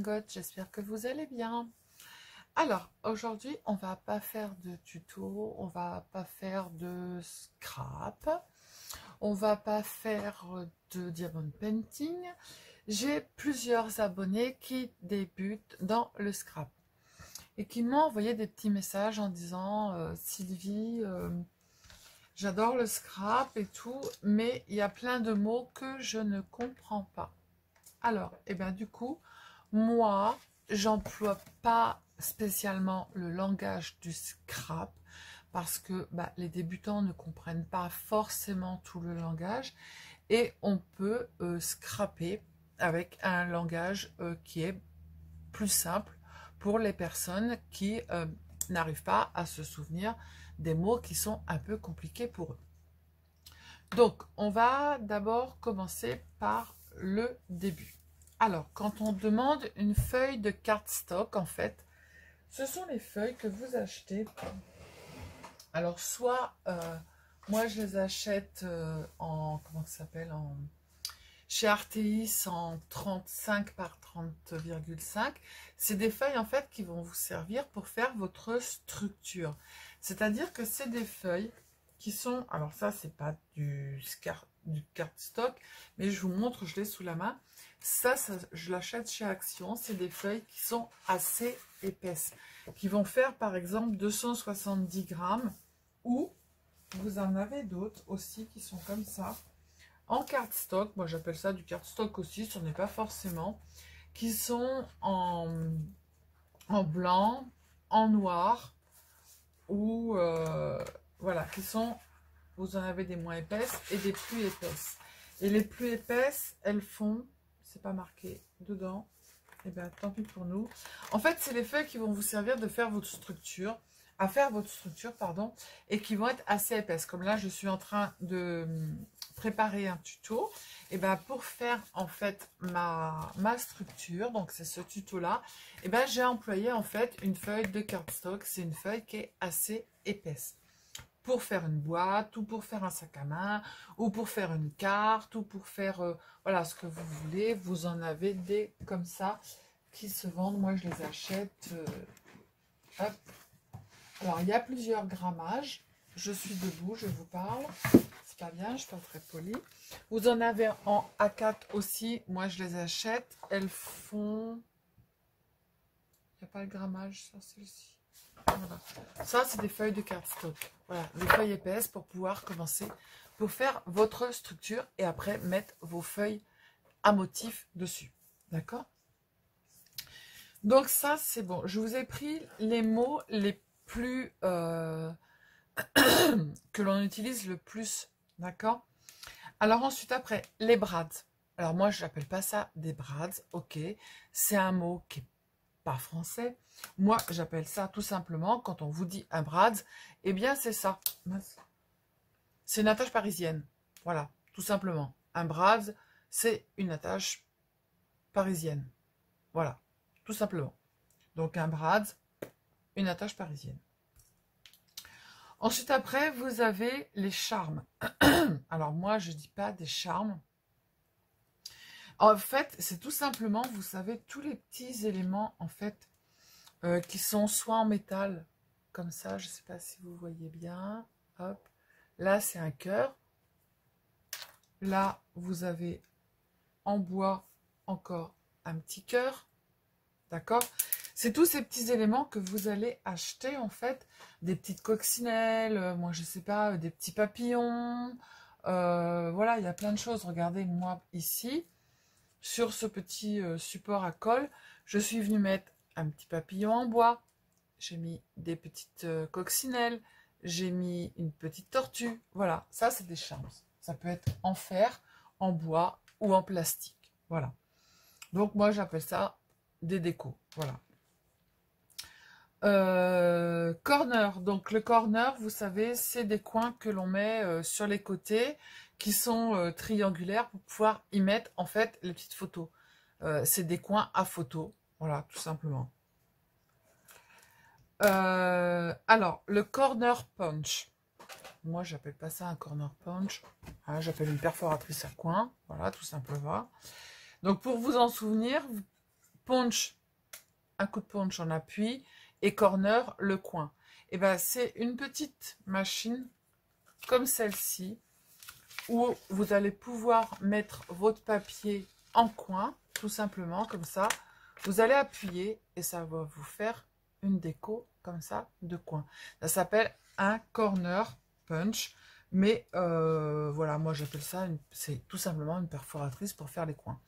déglingotes, j'espère que vous allez bien. Alors, aujourd'hui, on va pas faire de tuto, on va pas faire de scrap, on va pas faire de diamond painting. J'ai plusieurs abonnés qui débutent dans le scrap et qui m'ont envoyé des petits messages en disant Sylvie, j'adore le scrap et tout, mais il y a plein de mots que je ne comprends pas. Alors, et bien du coup, moi, j'emploie pas spécialement le langage du scrap parce que les débutants ne comprennent pas forcément tout le langage et on peut scraper avec un langage qui est plus simple pour les personnes qui n'arrivent pas à se souvenir des mots qui sont un peu compliqués pour eux. Donc, on va d'abord commencer par le début. Alors, quand on demande une feuille de cardstock, en fait, ce sont les feuilles que vous achetez. Alors, soit, moi, je les achète comment ça s'appelle, chez Artéis en 35 par 30,5. C'est des feuilles, en fait, qui vont vous servir pour faire votre structure. C'est-à-dire que c'est des feuilles qui sont, alors ça, c'est pas du cardstock, mais je vous montre, je l'ai sous la main. Ça, je l'achète chez Action. C'est des feuilles qui sont assez épaisses, qui vont faire par exemple 270 grammes, ou vous en avez d'autres aussi qui sont comme ça, en cardstock. Moi, j'appelle ça du cardstock aussi, ce n'est pas forcément, qui sont en blanc, en noir, ou voilà, qui sont, vous en avez des moins épaisses et des plus épaisses. Et les plus épaisses, elles font, c'est pas marqué dedans, et bien tant pis pour nous. En fait, c'est les feuilles qui vont vous servir de faire votre structure, pardon, et qui vont être assez épaisses. Comme là, je suis en train de préparer un tuto, et bien pour faire en fait ma structure, donc c'est ce tuto-là, et bien j'ai employé en fait une feuille de cardstock. C'est une feuille qui est assez épaisse. Pour faire une boîte, ou pour faire un sac à main, ou pour faire une carte, ou pour faire, voilà, ce que vous voulez. Vous en avez des comme ça qui se vendent. Moi, je les achète. Hop. Alors, il y a plusieurs grammages. Je suis debout, je vous parle. C'est pas bien, je suis pas très polie. Vous en avez en A4 aussi. Moi, je les achète. Elles font... Il n'y a pas le grammage sur celle-ci. Voilà. Ça, c'est des feuilles de cardstock. Voilà, des feuilles épaisses pour pouvoir commencer, pour faire votre structure et après mettre vos feuilles à motif dessus. D'accord? Donc ça, c'est bon. Je vous ai pris les mots les plus... que l'on utilise le plus. D'accord? Alors ensuite, après, les brads. Alors moi, je n'appelle pas ça des brads. Ok, c'est un mot qui est pas français. Moi, j'appelle ça tout simplement, quand on vous dit un brad, eh bien, c'est ça. C'est une attache parisienne. Voilà, tout simplement. Un brad, c'est une attache parisienne. Voilà, tout simplement. Donc, un brad, une attache parisienne. Ensuite, après, vous avez les charmes. Alors, moi, je dis pas des charmes. En fait, c'est tout simplement, vous savez, tous les petits éléments, en fait, qui sont soit en métal, comme ça, je ne sais pas si vous voyez bien, hop, là c'est un cœur, là vous avez en bois encore un petit cœur, d'accord? C'est tous ces petits éléments que vous allez acheter en fait, des petites coccinelles, moi je sais pas, des petits papillons, voilà, il y a plein de choses. Regardez, moi ici, sur ce petit support à colle, je suis venue mettre un petit papillon en bois, j'ai mis des petites coccinelles, j'ai mis une petite tortue. Voilà, ça c'est des charmes. Ça peut être en fer, en bois ou en plastique. Voilà. Donc moi j'appelle ça des décos. Voilà. Corner. Donc le corner, vous savez, c'est des coins que l'on met sur les côtés qui sont triangulaires pour pouvoir y mettre en fait les petites photos. C'est des coins à photos. Voilà, tout simplement. Alors, le corner punch. Moi, j'appelle pas ça un corner punch. Hein, j'appelle une perforatrice à coin. Voilà, tout simplement. Donc, pour vous en souvenir, punch, un coup de punch en appui, et corner, le coin. Et ben c'est une petite machine comme celle-ci, où vous allez pouvoir mettre votre papier en coin, tout simplement, comme ça. Vous allez appuyer et ça va vous faire une déco comme ça de coin. Ça s'appelle un corner punch, mais voilà, moi j'appelle ça, c'est tout simplement une perforatrice pour faire les coins.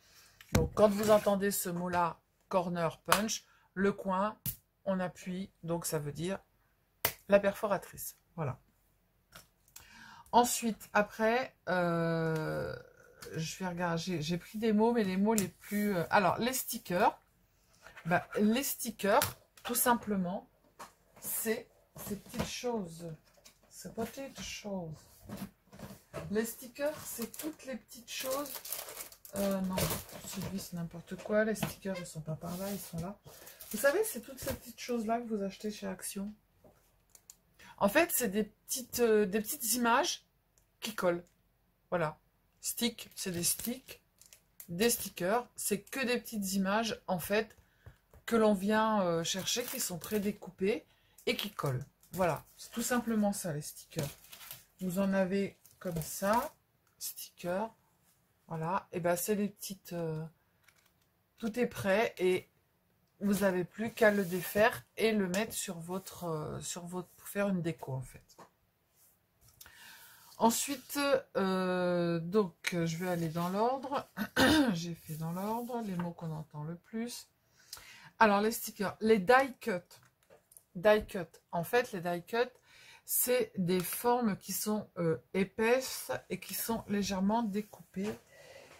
Donc quand vous entendez ce mot-là, corner punch, le coin, on appuie, donc ça veut dire la perforatrice. Voilà. Ensuite, après, je vais regarder, j'ai pris des mots, mais les mots les plus... alors, les stickers. Ben, les stickers, tout simplement, c'est ces petites choses. Ces petites choses. Les stickers, c'est toutes les petites choses... non, celui c'est n'importe quoi. Les stickers, ils sont pas par là, ils sont là. Vous savez, c'est toutes ces petites choses-là que vous achetez chez Action. En fait, c'est des petites images qui collent. Voilà. Stick, c'est des sticks. Des stickers, c'est que des petites images, en fait, que l'on vient chercher, qui sont prédécoupées et qui collent. Voilà. C'est tout simplement ça, les stickers. Vous en avez comme ça. Stickers. Voilà. Et ben, c'est les petites... tout est prêt et vous n'avez plus qu'à le défaire et le mettre sur votre pour faire une déco, en fait. Ensuite, donc, je vais aller dans l'ordre. J'ai fait dans l'ordre les mots qu'on entend le plus. Alors, les stickers, les die cut. Die cut. En fait, les die cut, c'est des formes qui sont épaisses et qui sont légèrement découpées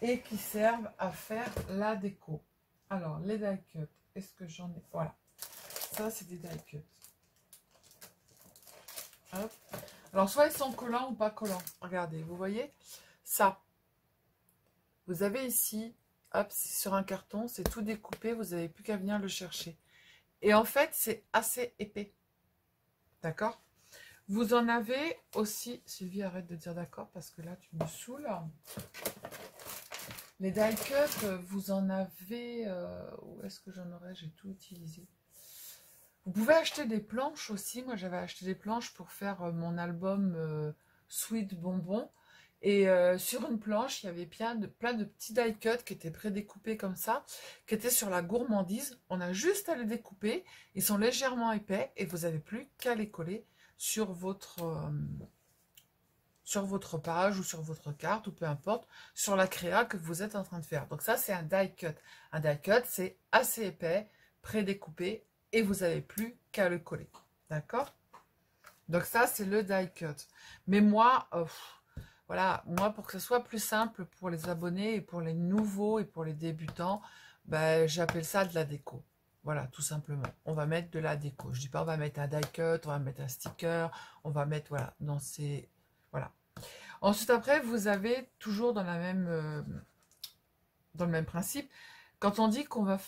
et qui servent à faire la déco. Alors, les die cut, est-ce que j'en ai? Voilà. Ça, c'est des die cut. Hop. Alors, soit ils sont collants ou pas collants. Regardez, vous voyez ça. Vous avez ici, hop, c'est sur un carton, c'est tout découpé, vous n'avez plus qu'à venir le chercher. Et en fait, c'est assez épais. D'accord? Vous en avez aussi... Sylvie, arrête de dire d'accord parce que là, tu me saoules. Les die cut, vous en avez... où est-ce que j'en aurais? J'ai tout utilisé. Vous pouvez acheter des planches aussi. Moi, j'avais acheté des planches pour faire mon album Sweet Bonbon. Et sur une planche, il y avait plein de petits die cut qui étaient prédécoupés comme ça, qui étaient sur la gourmandise. On a juste à les découper. Ils sont légèrement épais et vous n'avez plus qu'à les coller sur votre page ou sur votre carte ou peu importe, sur la créa que vous êtes en train de faire. Donc ça, c'est un die cut. Un die cut, c'est assez épais, prédécoupé et vous n'avez plus qu'à le coller. D'accord? Donc ça, c'est le die cut. Mais moi, voilà, moi, pour que ce soit plus simple pour les abonnés et pour les nouveaux et pour les débutants, ben, j'appelle ça de la déco. Voilà, tout simplement. On va mettre de la déco. Je dis pas on va mettre un die cut, on va mettre un sticker, on va mettre, voilà, dans ces... Voilà. Ensuite, après, vous avez toujours dans le même principe, quand on dit qu'on va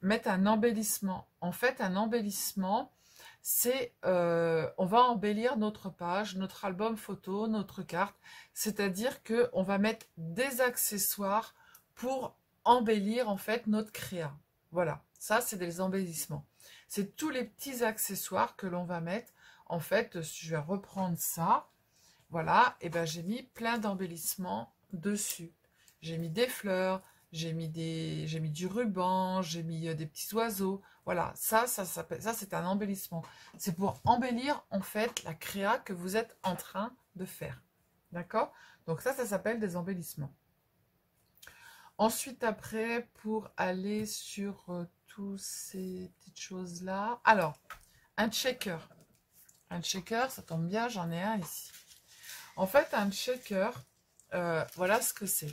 mettre un embellissement. En fait, un embellissement, c'est on va embellir notre page, notre album photo, notre carte. C'est-à-dire qu'on va mettre des accessoires pour embellir en fait notre créa. Voilà, ça c'est des embellissements. C'est tous les petits accessoires que l'on va mettre. En fait, je vais reprendre ça. Voilà, et ben j'ai mis plein d'embellissements dessus. J'ai mis des fleurs, j'ai mis du ruban, j'ai mis des petits oiseaux. Voilà, ça c'est un embellissement. C'est pour embellir en fait la créa que vous êtes en train de faire. D'accord? Donc ça s'appelle des embellissements. Ensuite, après, pour aller sur toutes ces petites choses-là. Alors, un checker. Un checker, ça tombe bien, j'en ai un ici. En fait, un checker, voilà ce que c'est.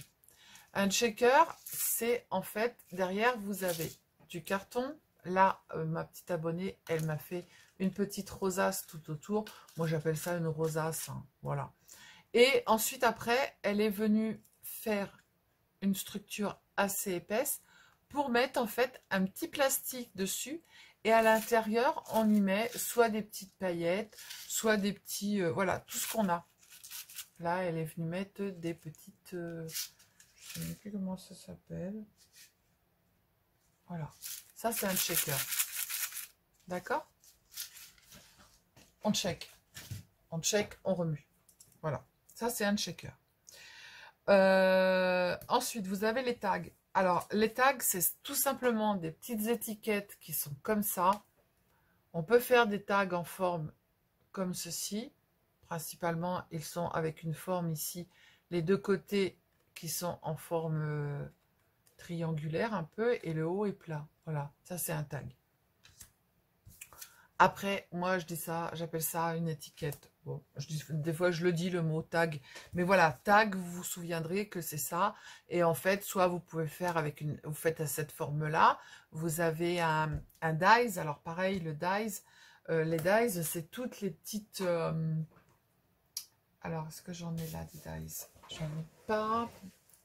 Un checker, c'est en fait, derrière, vous avez du carton. Là, ma petite abonnée, elle m'a fait une petite rosace tout autour. Moi, j'appelle ça une rosace. Hein, voilà. Et ensuite, après, elle est venue faire une structure assez épaisse pour mettre en fait un petit plastique dessus. Et à l'intérieur, on y met soit des petites paillettes, soit des petits... voilà, tout ce qu'on a. Là, elle est venue mettre des petites... je ne sais plus comment ça s'appelle. Voilà. Ça, c'est un shaker. D'accord? On check. On check, on remue. Voilà. Ça, c'est un shaker. Ensuite, vous avez les tags. Alors, les tags, c'est tout simplement des petites étiquettes qui sont comme ça. On peut faire des tags en forme comme ceci. Principalement, ils sont avec une forme ici. Les deux côtés qui sont en forme triangulaire un peu. Et le haut est plat. Voilà, ça c'est un tag. Après, moi je dis ça, j'appelle ça une étiquette. Bon, des fois je le dis le mot tag. Mais voilà, tag, vous vous souviendrez que c'est ça. Et en fait, soit vous pouvez faire avec une... Vous faites à cette forme-là. Vous avez un dies. Alors pareil, le dies. Les dies, c'est toutes les petites... Alors, est-ce que j'en ai là des dies? J'en ai pas.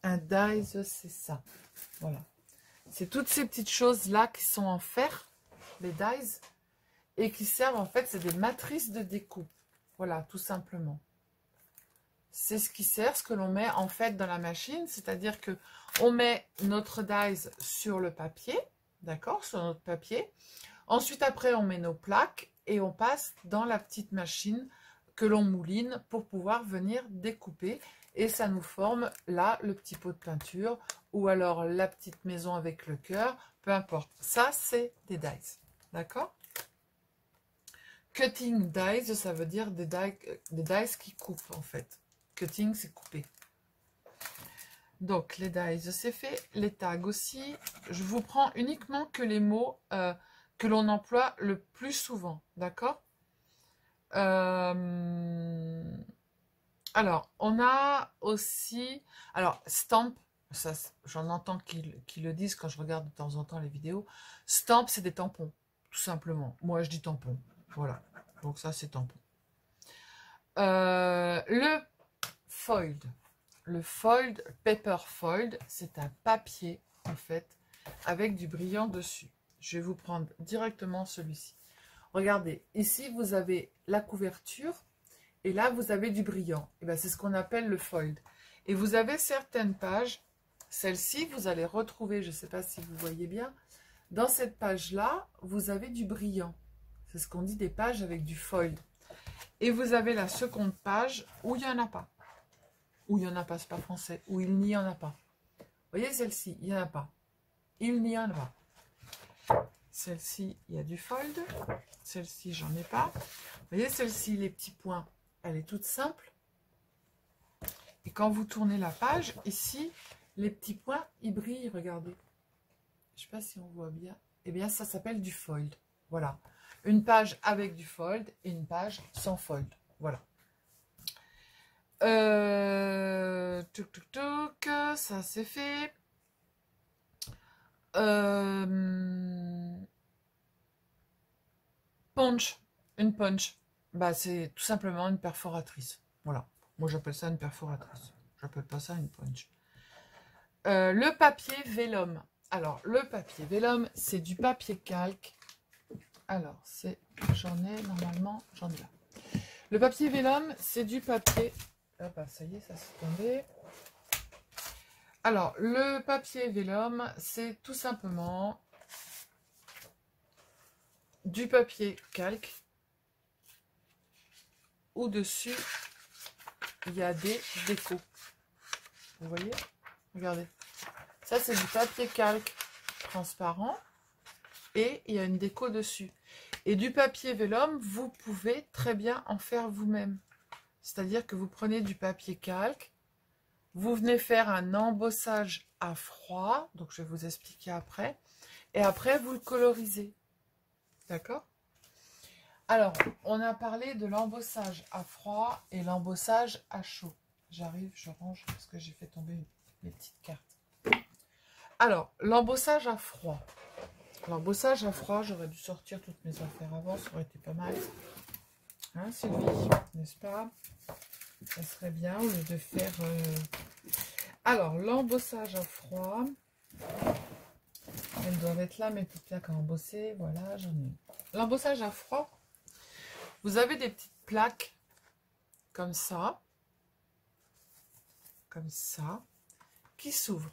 Un dies, c'est ça. Voilà. C'est toutes ces petites choses-là qui sont en fer, les dies, et qui servent, en fait, c'est des matrices de découpe. Voilà, tout simplement. C'est ce qui sert, ce que l'on met, en fait, dans la machine. C'est-à-dire que on met notre dies sur le papier, d'accord, sur notre papier. Ensuite, après, on met nos plaques et on passe dans la petite machine que l'on mouline pour pouvoir venir découper. Et ça nous forme là le petit pot de peinture ou alors la petite maison avec le cœur, peu importe. Ça, c'est des dies. D'accord? Cutting dies, ça veut dire des dies qui coupent en fait. Cutting, c'est couper. Donc, les dies, c'est fait. Les tags aussi. Je vous prends uniquement que les mots que l'on emploie le plus souvent. D'accord? Alors, on a aussi... Alors, stamp, j'en entends qui le disent quand je regarde de temps en temps les vidéos. Stamp, c'est des tampons, tout simplement. Moi, je dis tampon. Voilà. Donc ça, c'est tampon. Le foiled. Le foiled, paper foiled, c'est un papier, en fait, avec du brillant dessus. Je vais vous prendre directement celui-ci. Regardez, ici, vous avez la couverture. Et là, vous avez du brillant. Et bien, c'est ce qu'on appelle le foiled. Et vous avez certaines pages. Celle-ci, vous allez retrouver, je ne sais pas si vous voyez bien, dans cette page-là, vous avez du brillant. C'est ce qu'on dit des pages avec du foiled. Et vous avez la seconde page où il n'y en a pas. Où il n'y en a pas, c'est pas français. Où il n'y en a pas. Vous voyez celle-ci, il n'y en a pas. Il n'y en a pas. Celle-ci, il y a du fold. Celle-ci, j'en ai pas. Vous voyez celle-ci, les petits points, elle est toute simple. Et quand vous tournez la page, ici, les petits points, ils brillent, regardez. Je ne sais pas si on voit bien. Eh bien, ça s'appelle du fold. Voilà. Une page avec du fold et une page sans fold. Voilà. Ça c'est fait. Punch. Une punch. Bah, c'est tout simplement une perforatrice. Voilà. Moi, j'appelle ça une perforatrice. J'appelle pas ça une punch. Le papier vélum. Alors, le papier vélum, c'est du papier calque. Alors, j'en ai normalement, j'en ai là. Le papier vélum, c'est du papier... Ah bah, ça y est, ça s'est tombé. Alors, le papier vélum, c'est tout simplement du papier calque. Au-dessus, il y a des décos. Vous voyez? Regardez. Ça, c'est du papier calque transparent. Et il y a une déco dessus. Et du papier vélum, vous pouvez très bien en faire vous-même. C'est-à-dire que vous prenez du papier calque, vous venez faire un embossage à froid, donc je vais vous expliquer après, et après vous le colorisez. D'accord? Alors, on a parlé de l'embossage à froid et l'embossage à chaud. J'arrive, je range parce que j'ai fait tomber mes petites cartes. Alors, l'embossage à froid. L'embossage à froid, j'aurais dû sortir toutes mes affaires avant, ça aurait été pas mal. Hein, Sylvie, n'est-ce pas? Ça serait bien au lieu de faire... Alors, l'embossage à froid. Elles doivent être là, mes petites plaques à embosser. Voilà, j'en ai. L'embossage à froid, vous avez des petites plaques comme ça, qui s'ouvrent.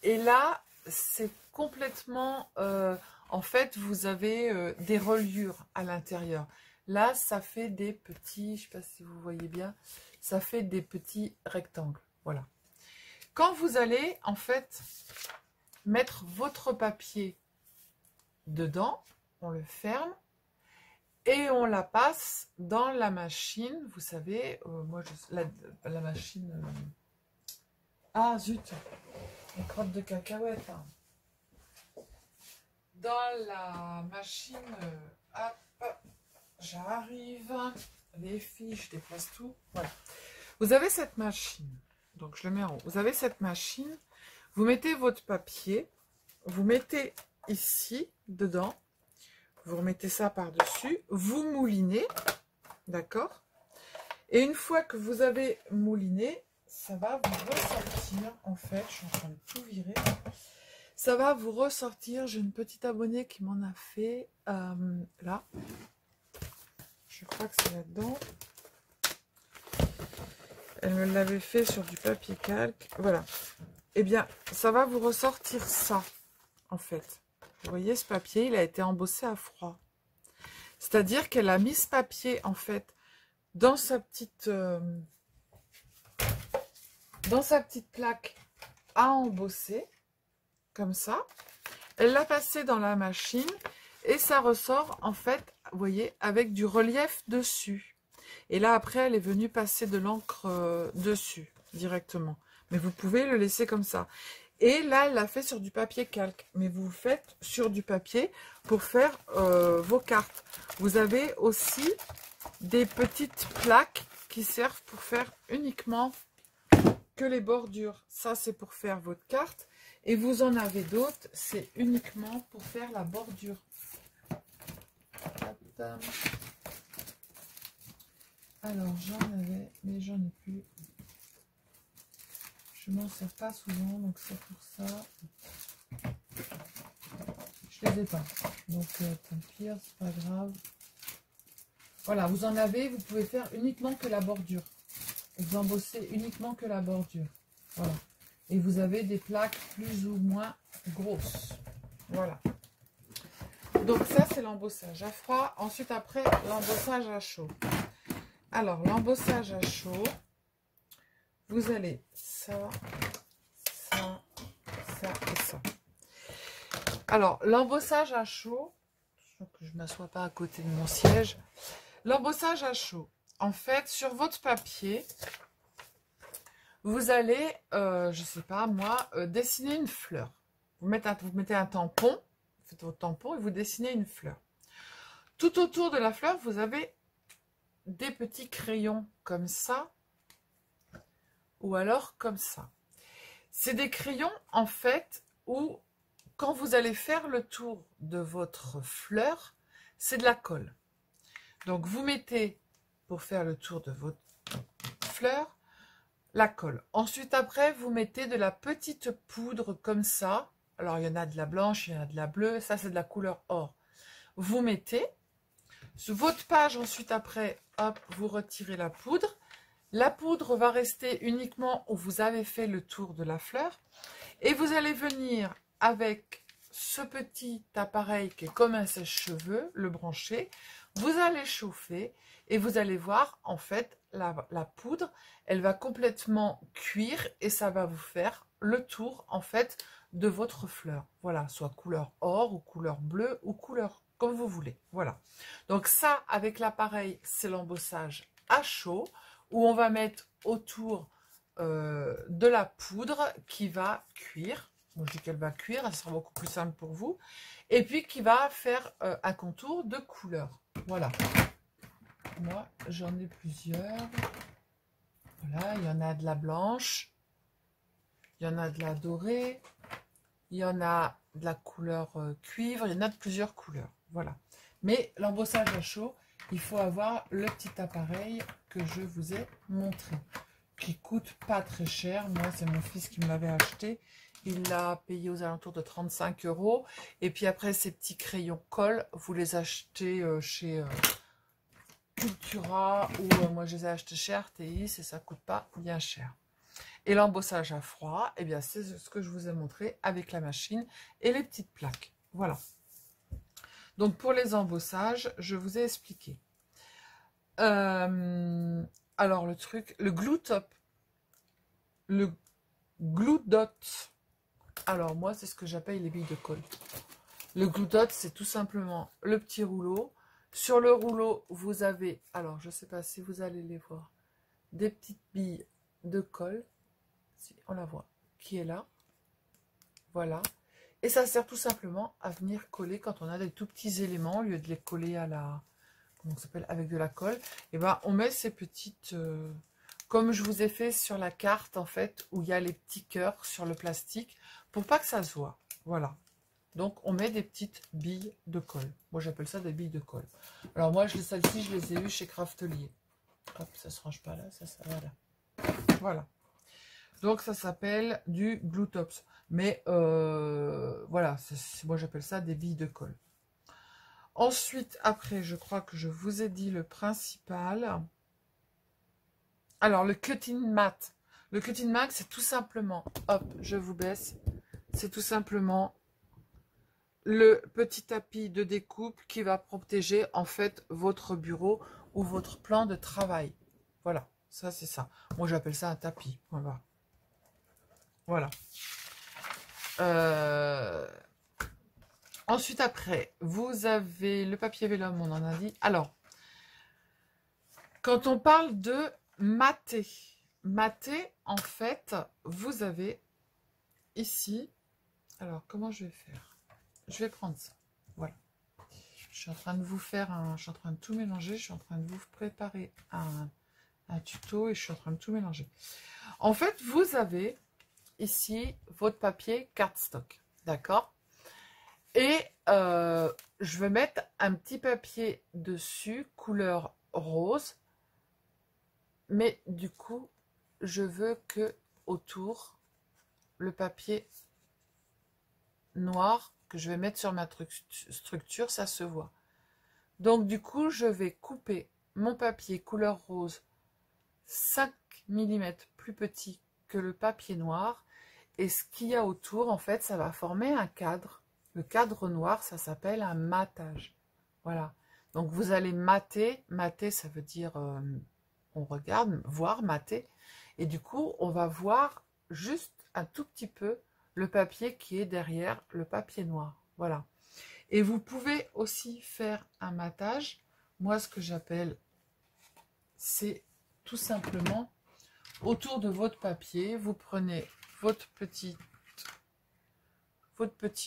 Et là, c'est complètement... en fait, vous avez des reliures à l'intérieur. Là, ça fait des petits... Je ne sais pas si vous voyez bien. Ça fait des petits rectangles. Voilà. Quand vous allez, en fait, mettre votre papier dedans, on le ferme. Et on la passe dans la machine, vous savez, moi, la machine... ah, zut, une crotte de cacahuètes. Hein. Dans la machine... hop, j'arrive. Les filles, je déplace tout. Voilà. Vous avez cette machine. Donc, je le mets en haut. Vous avez cette machine. Vous mettez votre papier. Vous mettez ici, dedans. Vous remettez ça par-dessus, vous moulinez, d'accord? Et une fois que vous avez mouliné, ça va vous ressortir, en fait, je suis en train de tout virer, ça va vous ressortir, j'ai une petite abonnée qui m'en a fait, là, je crois que c'est là-dedans, elle me l'avait fait sur du papier calque, voilà, eh bien, ça va vous ressortir ça, en fait. Vous voyez, ce papier, il a été embossé à froid. C'est-à-dire qu'elle a mis ce papier, en fait, dans sa petite plaque à embosser, comme ça. Elle l'a passé dans la machine et ça ressort, en fait, vous voyez, avec du relief dessus. Et là, après, elle est venue passer de l'encre dessus, directement. Mais vous pouvez le laisser comme ça. Et là, elle l'a fait sur du papier calque. Mais vous le faites sur du papier pour faire vos cartes. Vous avez aussi des petites plaques qui servent pour faire uniquement que les bordures. Ça, c'est pour faire votre carte. Et vous en avez d'autres, c'est uniquement pour faire la bordure. Alors, j'en avais, mais j'en ai plus. Je m'en sers pas souvent, donc c'est pour ça. Je les ai pas. Donc, tant pis, c'est pas grave. Voilà, vous en avez, vous pouvez faire uniquement que la bordure. Vous embossez uniquement que la bordure. Voilà. Et vous avez des plaques plus ou moins grosses. Voilà. Donc ça, c'est l'embossage à froid. Ensuite, après, l'embossage à chaud. Alors, l'embossage à chaud, vous allez ça, ça, ça et ça. Alors, l'embossage à chaud, je ne que je ne m'assois pas à côté de mon siège. L'embossage à chaud, en fait, sur votre papier, vous allez, je ne sais pas moi, dessiner une fleur. Vous mettez un tampon, vous faites votre tampon et vous dessinez une fleur. Tout autour de la fleur, vous avez des petits crayons comme ça, ou alors comme ça. C'est des crayons, en fait, où, quand vous allez faire le tour de votre fleur, c'est de la colle. Donc, vous mettez, pour faire le tour de votre fleur, la colle. Ensuite, après, vous mettez de la petite poudre comme ça. Alors, il y en a de la blanche, il y en a de la bleue. Ça, c'est de la couleur or. Vous mettez sur votre page. Ensuite, après, hop, vous retirez la poudre. La poudre va rester uniquement où vous avez fait le tour de la fleur. Et vous allez venir avec ce petit appareil qui est comme un sèche-cheveux, le brancher. Vous allez chauffer et vous allez voir, en fait, la poudre, elle va complètement cuire et ça va vous faire le tour, en fait, de votre fleur. Voilà, soit couleur or ou couleur bleue ou couleur comme vous voulez. Voilà. Donc ça, avec l'appareil, c'est l'embossage à chaud où on va mettre autour de la poudre qui va cuire. Moi, je dis qu'elle va cuire, ça sera beaucoup plus simple pour vous. Et puis qui va faire un contour de couleur. Voilà. Moi, j'en ai plusieurs. Voilà, il y en a de la blanche. Il y en a de la dorée. Il y en a de la couleur cuivre. Il y en a de plusieurs couleurs. Voilà. Mais l'embossage à chaud, il faut avoir le petit appareil que je vous ai montré. Qui coûte pas très cher. Moi, c'est mon fils qui me l'avait acheté. Il l'a payé aux alentours de 35 €. Et puis après, ces petits crayons colle, vous les achetez chez Cultura ou moi, je les ai achetés chez RTX et ça coûte pas bien cher. Et l'embossage à froid, eh bien, c'est ce que je vous ai montré avec la machine et les petites plaques. Voilà. Donc, pour les embossages, je vous ai expliqué. Alors, le truc, le glue top, le glue dot. Alors, moi, c'est ce que j'appelle les billes de colle. Le glue dot, c'est tout simplement le petit rouleau. Sur le rouleau, vous avez, alors, je ne sais pas si vous allez les voir, des petites billes de colle. Si on la voit, qui est là. Voilà. Et ça sert tout simplement à venir coller quand on a des tout petits éléments, au lieu de les coller à la... Comment ça s'appelle, avec de la colle. Et ben on met ces petites... comme je vous ai fait sur la carte, en fait, où il y a les petits cœurs sur le plastique, pour pas que ça se voit. Voilà. Donc, on met des petites billes de colle. Moi, j'appelle ça des billes de colle. Alors, moi, celles-ci, je les ai eues chez Craftelier. Hop, ça se range pas là, ça va là. Voilà. Donc, ça s'appelle du glue tops. Mais, voilà, moi, j'appelle ça des billes de colle. Ensuite, après, je crois que je vous ai dit le principal. Alors, le cutting mat. Le cutting mat, c'est tout simplement, hop, je vous baisse, c'est tout simplement le petit tapis de découpe qui va protéger, en fait, votre bureau ou votre plan de travail. Voilà, ça, c'est ça. Moi, j'appelle ça un tapis. Voilà. Voilà. Ensuite, après, vous avez le papier vélum, on en a dit. Alors, quand on parle de mater, en fait, vous avez ici, alors comment je vais faire? Je vais prendre ça, voilà. Je suis en train de vous faire je suis en train de tout mélanger, je suis en train de vous préparer un tuto et je suis en train de tout mélanger. En fait, vous avez ici votre papier cardstock, d'accord? Et je vais mettre un petit papier dessus, couleur rose. Mais du coup, je veux que autour, le papier noir que je vais mettre sur ma structure, ça se voit. Donc du coup, je vais couper mon papier couleur rose 5 mm plus petit que le papier noir. Et ce qu'il y a autour, en fait, ça va former un cadre. Le cadre noir, ça s'appelle un matage. Voilà. Donc vous allez mater. Mater, ça veut dire... on regarde, voir, mater, et du coup, on va voir juste un tout petit peu le papier qui est derrière le papier noir. Voilà. Et vous pouvez aussi faire un matage. Moi, ce que j'appelle, c'est tout simplement autour de votre papier, vous prenez votre petit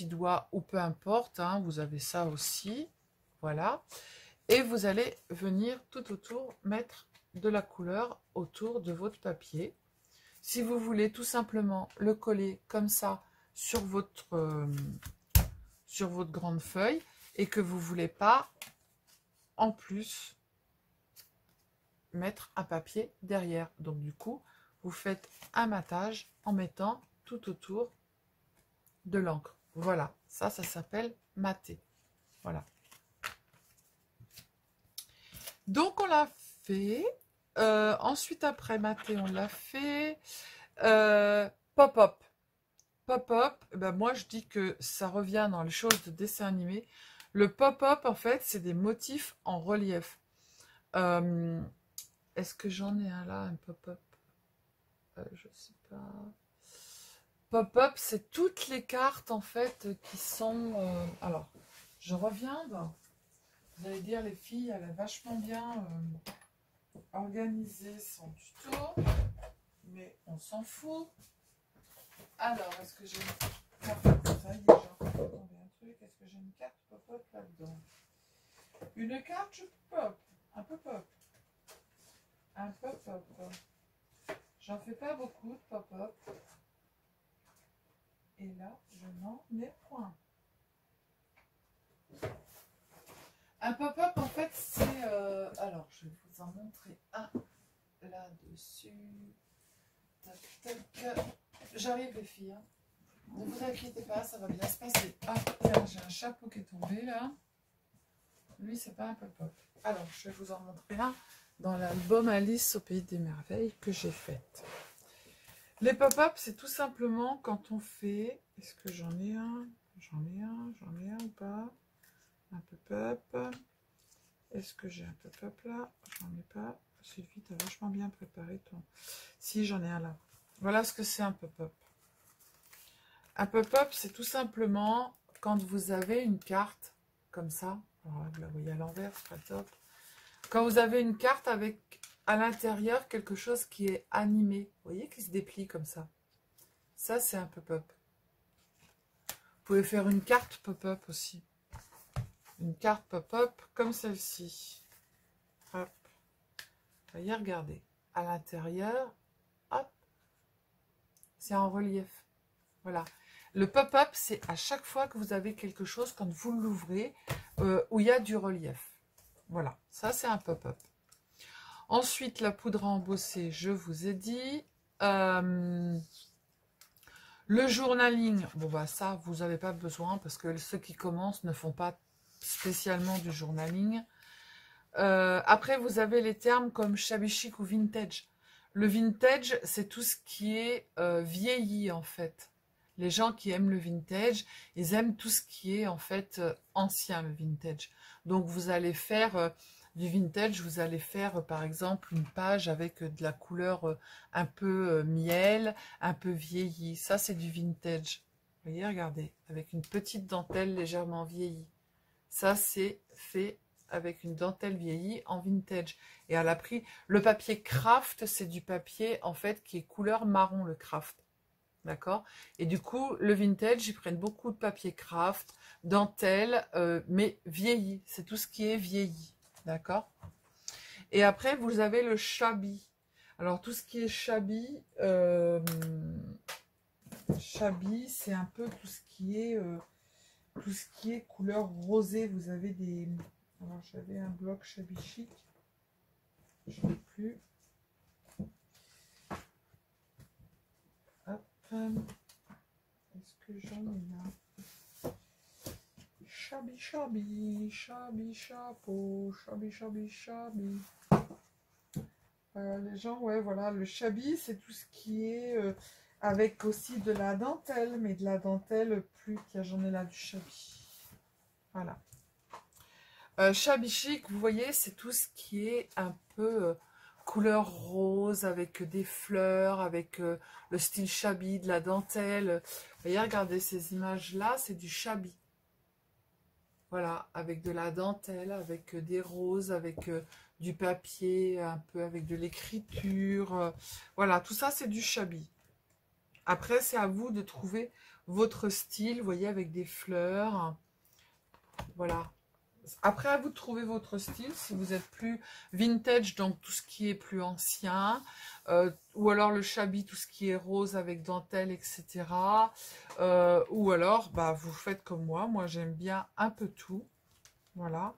doigt, ou peu importe, hein, vous avez ça aussi, voilà, et vous allez venir tout autour mettre de la couleur autour de votre papier. Si vous voulez tout simplement le coller comme ça sur votre grande feuille et que vous voulez pas en plus mettre un papier derrière, donc du coup vous faites un matage en mettant tout autour de l'encre. Voilà, ça s'appelle mater. Voilà. Donc on l'a fait. Ensuite, après mater, on l'a fait. Pop-up. Pop-up, ben moi je dis que ça revient dans les choses de dessin animé. Le pop-up, en fait, c'est des motifs en relief. Est-ce que j'en ai un là, un pop-up? Je sais pas. Pop-up, c'est toutes les cartes, en fait, qui sont... alors, je reviens. Vous allez dire, les filles, elle a vachement bien... organiser son tuto, mais on s'en fout. Alors, est-ce que j'ai une carte? Ça y est, j'ai encore tombé un truc. Est-ce que j'ai une carte pop-up là-dedans? Une carte pop, un pop-up. Un pop-up. J'en fais pas beaucoup de pop-up. Et là, je n'en ai point. Un pop-up, en fait, c'est... alors, je vais vous en montrer un là-dessus. Tac, tac. J'arrive, les filles. Hein. Ne vous inquiétez pas, ça va bien se passer. Ah, tiens, j'ai un chapeau qui est tombé, là. Lui, c'est pas un pop-up. Alors, je vais vous en montrer un dans l'album Alice au Pays des Merveilles que j'ai fait. Les pop-up, c'est tout simplement quand on fait... Est-ce que j'en ai un? J'en ai un ou pas? Un pop-up. Est-ce que j'ai un pop-up là? J'en ai pas. Sylvie, t'as vachement bien préparé ton... Si, j'en ai un là. Voilà ce que c'est un pop-up. Un pop-up, c'est tout simplement quand vous avez une carte comme ça. Alors là, vous la voyez à l'envers, c'est pas top. Quand vous avez une carte avec à l'intérieur quelque chose qui est animé, vous voyez, qui se déplie comme ça. Ça, c'est un pop-up. Vous pouvez faire une carte pop-up aussi. Une carte pop-up comme celle-ci. Hop. Voyez, regardez. À l'intérieur, hop, c'est en relief. Voilà. Le pop-up, c'est à chaque fois que vous avez quelque chose, quand vous l'ouvrez, où il y a du relief. Voilà, ça c'est un pop-up. Ensuite, la poudre à embosser, je vous ai dit. Le journaling, bon bah ça, vous n'avez pas besoin parce que ceux qui commencent ne font pas spécialement du journaling. Après, vous avez les termes comme shabby chic ou vintage. Le vintage, c'est tout ce qui est vieilli en fait. Les gens qui aiment le vintage, ils aiment tout ce qui est en fait ancien, le vintage. Donc vous allez faire du vintage, vous allez faire par exemple une page avec de la couleur un peu miel, un peu vieilli. Ça c'est du vintage. Vous voyez, regardez, avec une petite dentelle légèrement vieillie. Ça c'est fait avec une dentelle vieillie en vintage. Et elle a pris le papier craft, c'est du papier en fait qui est couleur marron, le craft. D'accord? Et du coup, le vintage, ils prennent beaucoup de papier craft, dentelle, mais vieilli. C'est tout ce qui est vieilli. D'accord? Et après, vous avez le shabby. Alors, tout ce qui est shabby, shabby, c'est un peu tout ce qui est couleur rosée. Vous avez des... Alors, j'avais un bloc shabby chic. Je n'ai plus. Hop. Est-ce que j'en ai là? Shabby, shabby, shabby, chapeau, shabby, shabby, shabby. Les gens, ouais, voilà, le shabby, c'est tout ce qui est avec aussi de la dentelle, mais de la dentelle plus... Tiens, j'en ai là du shabby. Voilà. Shabby chic, vous voyez, c'est tout ce qui est un peu couleur rose, avec des fleurs, avec le style shabby, de la dentelle. Vous voyez, regardez ces images-là, c'est du shabby. Voilà, avec de la dentelle, avec des roses, avec du papier, un peu avec de l'écriture. Voilà, tout ça, c'est du shabby. Après, c'est à vous de trouver votre style, vous voyez, avec des fleurs. Voilà. Après, à vous de trouver votre style, si vous êtes plus vintage, donc tout ce qui est plus ancien, ou alors le shabby, tout ce qui est rose avec dentelle, etc. Ou alors, bah, vous faites comme moi j'aime bien un peu tout. Voilà,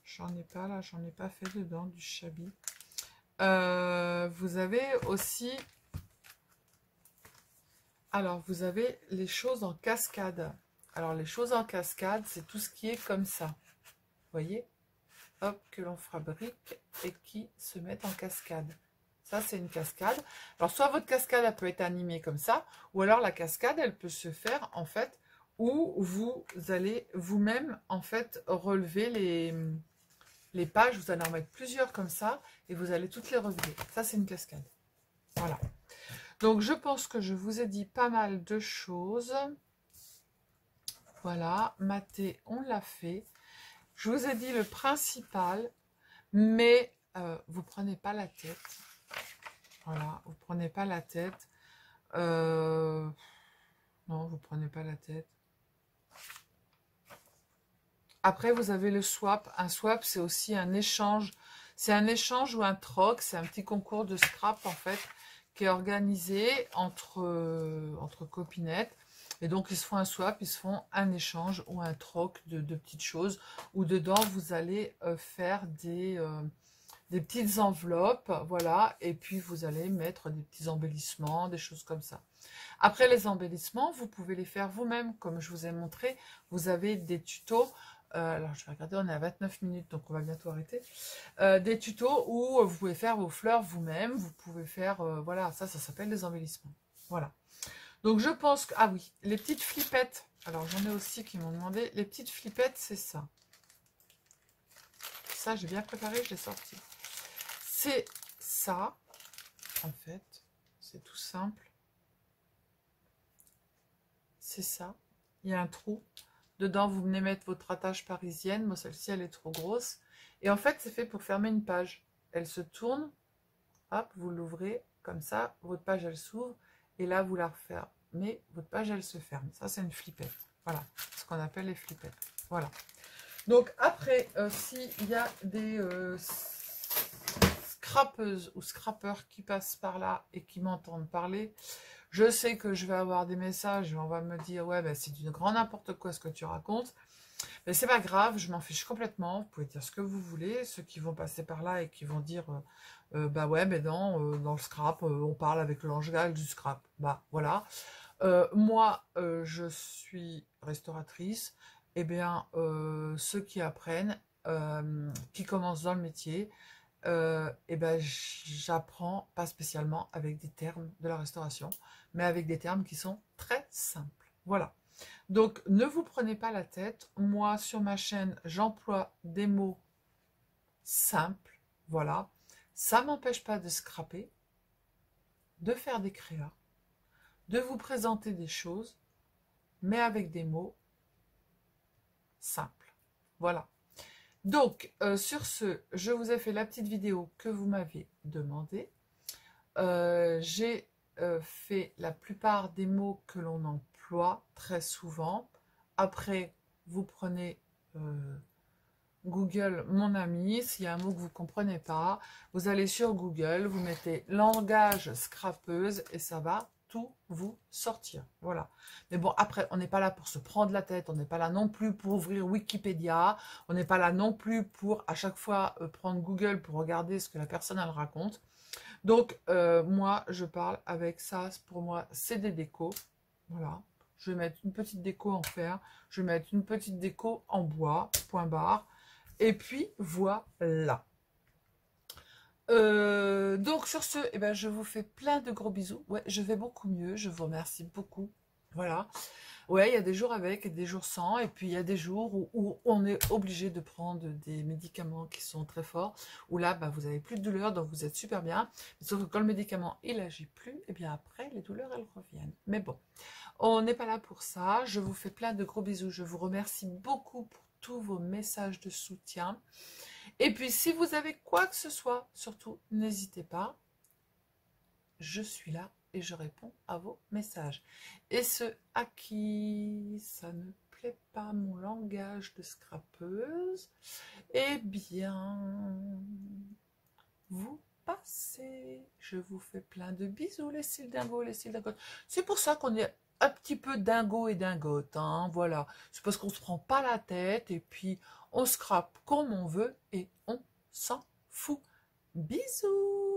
j'en ai pas là, j'en ai pas fait dedans du shabby. Vous avez aussi, alors vous avez les choses en cascade. Alors les choses en cascade, c'est tout ce qui est comme ça. Voyez, hop, que l'on fabrique et qui se mettent en cascade. Ça, c'est une cascade. Alors, soit votre cascade, elle peut être animée comme ça, ou alors la cascade, elle peut se faire, en fait, où vous allez vous-même, en fait, relever les pages. Vous allez en mettre plusieurs comme ça, et vous allez toutes les relever. Ça, c'est une cascade. Voilà. Donc, je pense que je vous ai dit pas mal de choses. Voilà, maté, on l'a fait. Je vous ai dit le principal, mais vous prenez pas la tête. Voilà, vous prenez pas la tête. Non, vous prenez pas la tête. Après, vous avez le swap. Un swap, c'est aussi un échange. C'est un échange ou un troc. C'est un petit concours de scrap, en fait, qui est organisé entre copinettes. Et donc, ils se font un swap, ils se font un échange ou un troc de petites choses. Où dedans, vous allez faire des petites enveloppes, voilà. Et puis, vous allez mettre des petits embellissements, des choses comme ça. Après, les embellissements, vous pouvez les faire vous-même. Comme je vous ai montré, vous avez des tutos. Alors, je vais regarder, on est à 29 minutes, donc on va bientôt arrêter. Des tutos où vous pouvez faire vos fleurs vous-même. Vous pouvez faire, voilà, ça s'appelle des embellissements. Voilà. Donc je pense que... Ah oui, les petites flippettes. Alors j'en ai aussi qui m'ont demandé. Les petites flippettes, c'est ça. Ça, j'ai bien préparé, je l'ai sorti. C'est ça, en fait. C'est tout simple. C'est ça. Il y a un trou. Dedans, vous venez mettre votre attache parisienne. Moi, celle-ci, elle est trop grosse. Et en fait, c'est fait pour fermer une page. Elle se tourne. Hop, vous l'ouvrez. Comme ça, votre page, elle s'ouvre. Et là, vous la refermez. Votre page, elle se ferme. Ça, c'est une flippette. Voilà. Ce qu'on appelle les flippettes. Voilà. Donc, après, s'il y a des scrapeuses ou scrappeurs qui passent par là et qui m'entendent parler, je sais que je vais avoir des messages et on va me dire « Ouais, ben, c'est du grand n'importe quoi ce que tu racontes. » Mais c'est pas grave, je m'en fiche complètement. Vous pouvez dire ce que vous voulez. Ceux qui vont passer par là et qui vont dire bah ouais, mais non, dans le scrap, on parle avec le langage du scrap. Bah voilà. Moi, je suis restauratrice. Eh bien, ceux qui apprennent, qui commencent dans le métier, eh ben, j'apprends pas spécialement avec des termes de la restauration, mais avec des termes qui sont très simples. Voilà. Donc, ne vous prenez pas la tête. Moi, sur ma chaîne, j'emploie des mots simples. Voilà. Ça ne m'empêche pas de scraper, de faire des créas, de vous présenter des choses, mais avec des mots simples. Voilà. Donc, sur ce, je vous ai fait la petite vidéo que vous m'aviez demandé. J'ai fait la plupart des mots que l'on emploie très souvent. Après, vous prenez Google, mon ami. S'il y a un mot que vous ne comprenez pas, vous allez sur Google, vous mettez langage scrapeuse et ça va tout vous sortir. Voilà. Mais bon, après, on n'est pas là pour se prendre la tête, on n'est pas là non plus pour ouvrir Wikipédia, on n'est pas là non plus pour à chaque fois prendre Google pour regarder ce que la personne elle raconte. Donc, moi, je parle avec ça. Pour moi, c'est des décos. Voilà. Je vais mettre une petite déco en fer. Je vais mettre une petite déco en bois. Point barre. Et puis, voilà. Donc, sur ce, eh ben, je vous fais plein de gros bisous. Ouais, je vais beaucoup mieux. Je vous remercie beaucoup. Voilà. Ouais, il y a des jours avec et des jours sans. Et puis, il y a des jours où on est obligé de prendre des médicaments qui sont très forts. Où là, bah, vous n'avez plus de douleur, donc vous êtes super bien. Sauf que quand le médicament, il n'agit plus, et bien après, les douleurs, elles reviennent. Mais bon, on n'est pas là pour ça. Je vous fais plein de gros bisous. Je vous remercie beaucoup pour tous vos messages de soutien. Et puis, si vous avez quoi que ce soit, surtout, n'hésitez pas. Je suis là et je réponds à vos messages. Et ceux à qui ça ne plaît pas mon langage de scrapeuse, eh bien, vous passez. Je vous fais plein de bisous, les cils dingo, les cils dingotes. C'est pour ça qu'on est un petit peu dingo et dingote, hein, voilà. C'est parce qu'on se prend pas la tête et puis on scrape comme on veut et on s'en fout. Bisous.